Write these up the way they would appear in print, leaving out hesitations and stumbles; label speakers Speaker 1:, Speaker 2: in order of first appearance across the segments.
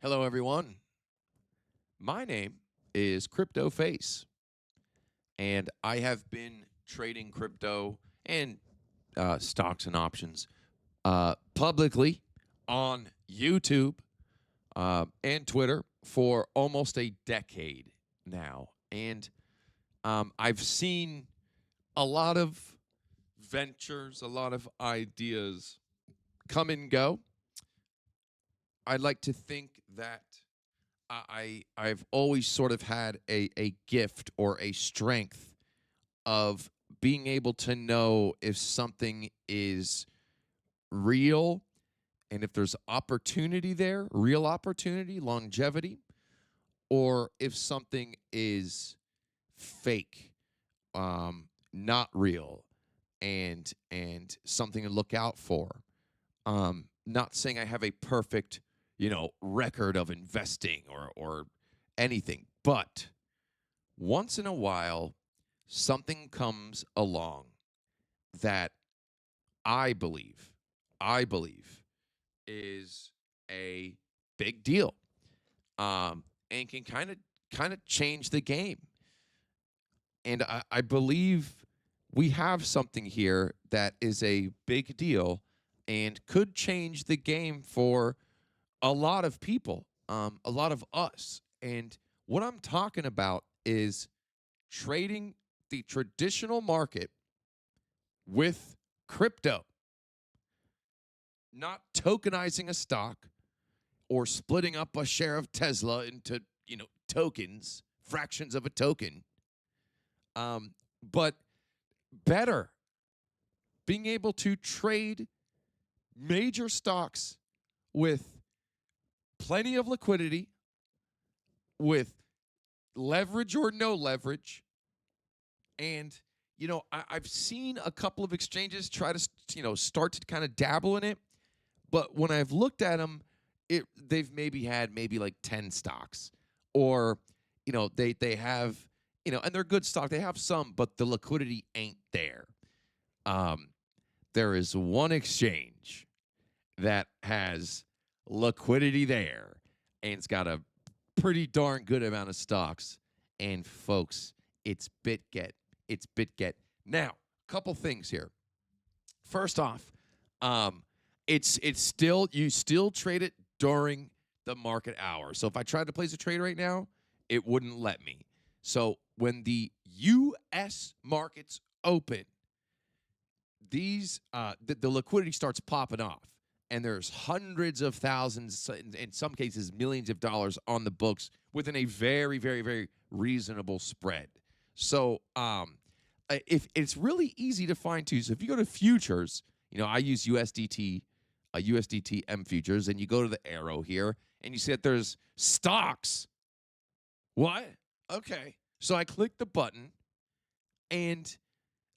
Speaker 1: Hello, everyone. My name is CryptoFace, and I have been trading crypto and stocks and options publicly on YouTube and Twitter for almost a decade now. And I've seen a lot of ventures, a lot of ideas come and go. I'd like to think that I've always sort of had a gift or a strength of being able to know if something is real and if there's opportunity there, real opportunity, longevity, or if something is fake, not real, and something to look out for. Not saying I have a perfect, record of investing or anything, but once in a while, something comes along that I believe, I believe is a big deal, and can kind of change the game. And I believe we have something here that is a big deal and could change the game for a lot of people, a lot of us. And what I'm talking about is trading the traditional market with crypto, not tokenizing a stock or splitting up a share of Tesla into, tokens, fractions of a token, but better being able to trade major stocks with plenty of liquidity, with leverage or no leverage. And, I've seen a couple of exchanges try to, start to kind of dabble in it. But when I've looked at them, they've had like 10 stocks, or, they have, and they're good stock. They have some, but the liquidity ain't there. There is one exchange that has liquidity there, and it's got a pretty darn good amount of stocks. And folks, it's BitGet. It's BitGet. Now, couple things here. First off, it's still, you still trade it during the market hour. So if I tried to place a trade right now, it wouldn't let me. So when the U.S. markets open, these the liquidity starts popping off, and there's hundreds of thousands, in some cases millions of dollars on the books within a very, very, very reasonable spread. So if it's really easy to find too. So if you go to futures, I use USDT M futures, and you go to the arrow here, and you see that there's stocks. What? Okay. So I click the button, and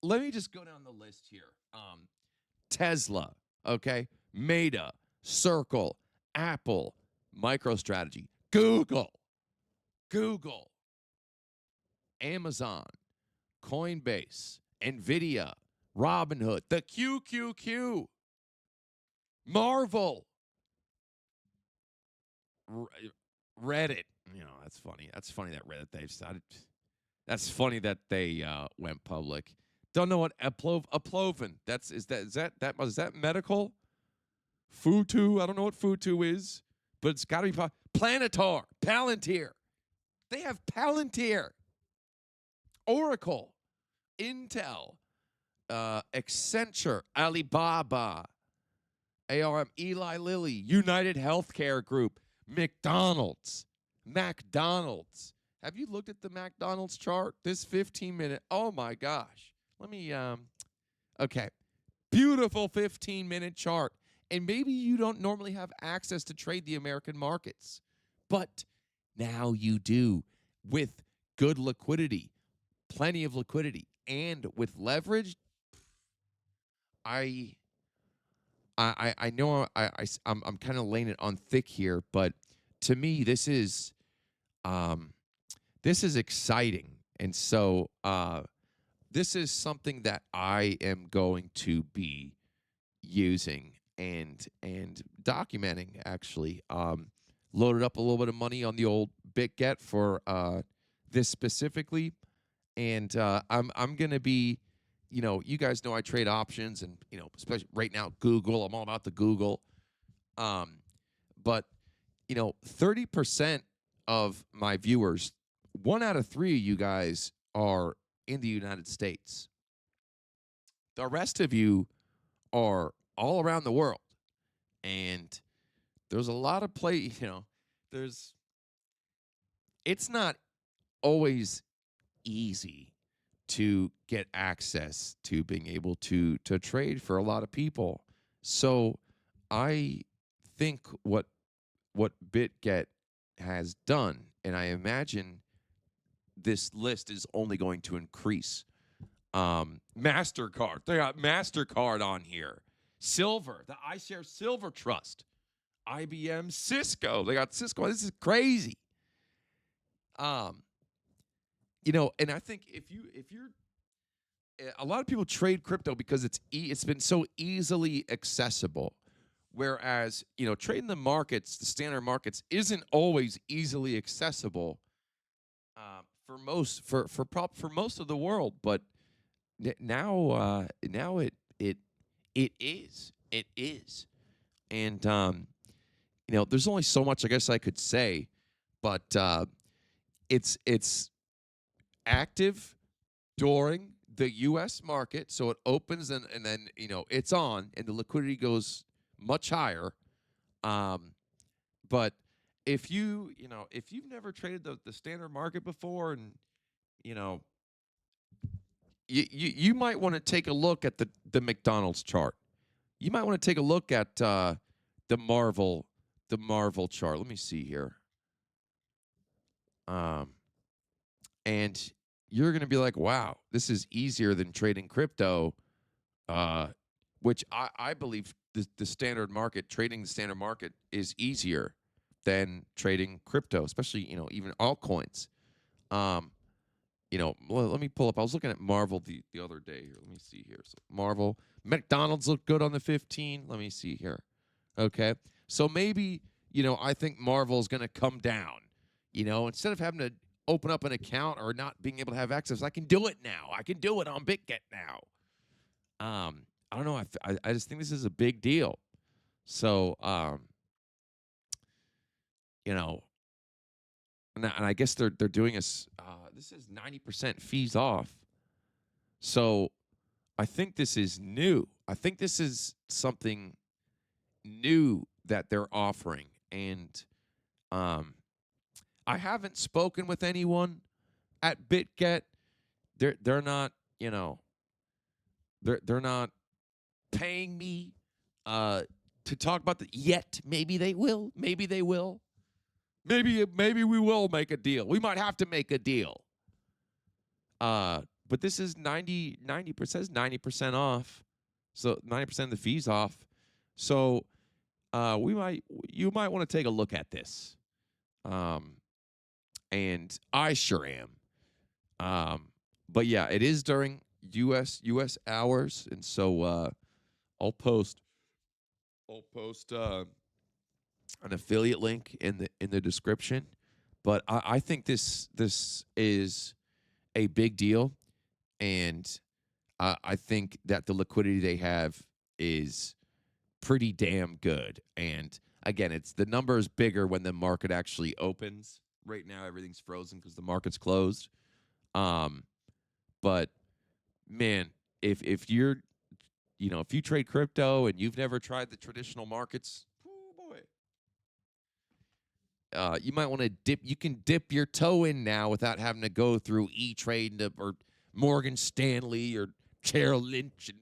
Speaker 1: let me just go down the list here. Tesla, okay, Meta, Circle, Apple, MicroStrategy, Google, Amazon, Coinbase, Nvidia, Robinhood, the QQQ, Marvel, Reddit. That's funny. That's funny that Reddit they've started. That's funny that they went public. Don't know what Plofin. Is that medical? Futu. I don't know what Futu is, but it's got to be Planetar, Palantir. They have Palantir, Oracle, Intel, Accenture, Alibaba, ARM, Eli Lilly, United Healthcare Group, McDonald's. Have you looked at the McDonald's chart? This 15-minute. Oh my gosh. Let me okay. Beautiful 15-minute chart. And maybe you don't normally have access to trade the American markets, but now you do, with good liquidity, plenty of liquidity, and with leverage. I know I'm kind of laying it on thick here, but to me this is exciting. And so this is something that I am going to be using and documenting, actually. loaded up a little bit of money on the old BitGet for this specifically, and I'm gonna be, you guys know I trade options, and especially right now Google. I'm all about the Google, but 30% of my viewers, 1 out of 3 of you guys are in the United States. The rest of you are all around the world, and there's a lot of there's it's not always easy to get access to being able to trade for a lot of people. So I think what BitGet has done, and I imagine this list is only going to increase. MasterCard, they got MasterCard on here. Silver, the iShare Silver Trust. IBM, Cisco, they got Cisco. This is crazy. And I think if you're a lot of people trade crypto because it's been so easily accessible, whereas trading the markets, the standard markets, isn't always easily accessible for most of the world. But now it is, and there's only so much I guess I could say, but it's active during the U.S. market, so it opens and then it's on, and the liquidity goes much higher. But if you've never traded the standard market before, and you might want to take a look at the McDonald's chart. You might want to take a look at the Marvel chart. Let me see here. And you're going to be like, wow, this is easier than trading crypto, which I believe the standard market, trading the standard market is easier than trading crypto, especially, even altcoins. Let me pull up. I was looking at Marvel the other day here. Let me see here. So Marvel, McDonald's looked good on the 15. Let me see here. Okay. So maybe, I think Marvel is going to come down, instead of having to open up an account or not being able to have access. I can do it now. I can do it on BitGet now. I don't know. I just think this is a big deal. So, and I guess they're doing this is 90% fees off. So I think this is new. I think this is something new that they're offering. And I haven't spoken with anyone at BitGet. They're not, they're not paying me to talk about the yet. Maybe they will. Maybe they will. Maybe we will make a deal. We might have to make a deal. But this is 90% says 90% off. So 90% of the fees off. So you might want to take a look at this. And I sure am. But yeah, it is during US hours, and so I'll post an affiliate link in the description. But I think this is a big deal, and I think that the liquidity they have is pretty damn good. And again, the number is bigger when the market actually opens. Right now, everything's frozen because the market's closed. But man, if you're if you trade crypto and you've never tried the traditional markets, oh boy, you might want to dip. You can dip your toe in now without having to go through E-Trade or Morgan Stanley or Merrill Lynch,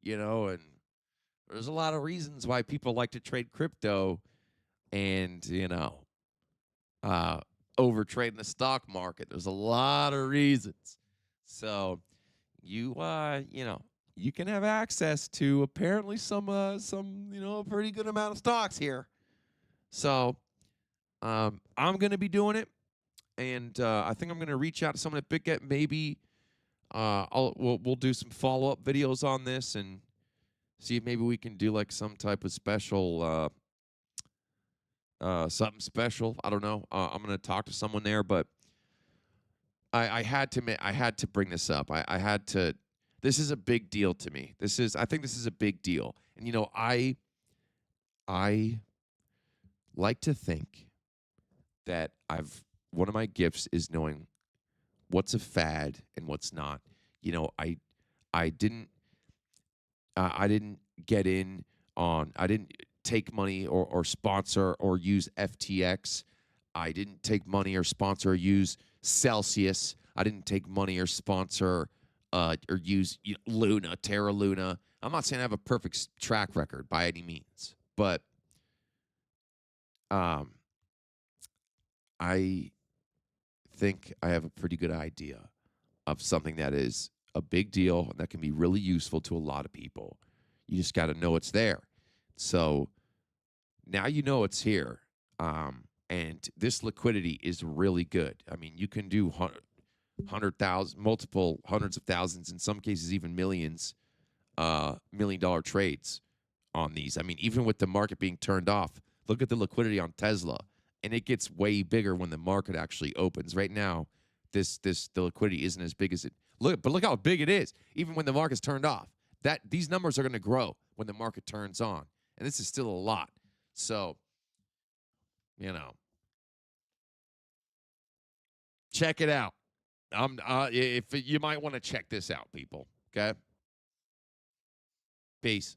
Speaker 1: and there's a lot of reasons why people like to trade crypto, and over trading the stock market. There's a lot of reasons. So you can have access to apparently some a pretty good amount of stocks here. So I'm going to be doing it, and I think I'm going to reach out to someone at BitGet. Maybe we'll do some follow-up videos on this and see if maybe we can do like some type of special something special. I don't know. I'm gonna talk to someone there, but I had to bring this up. I had to. This is a big deal to me. I think this is a big deal. And I like to think that one of my gifts is knowing what's a fad and what's not. I didn't I didn't get in I didn't take money or sponsor or use FTX. I didn't take money or sponsor or use Celsius. I didn't take money or sponsor or use Luna, Terra Luna. I'm not saying I have a perfect track record by any means, but I think I have a pretty good idea of something that is a big deal and that can be really useful to a lot of people. You just got to know it's there. So now you know it's here. And this liquidity is really good. I mean, you can do 100,000, multiple hundreds of thousands, in some cases even millions, $1 million trades on these. I mean, even with the market being turned off, look at the liquidity on Tesla, and it gets way bigger when the market actually opens. Right now, the liquidity isn't as big as it look how big it is. Even when the market's turned off, these numbers are going to grow when the market turns on, and this is still a lot. So, check it out. If you might want to check this out, people. Okay. Peace.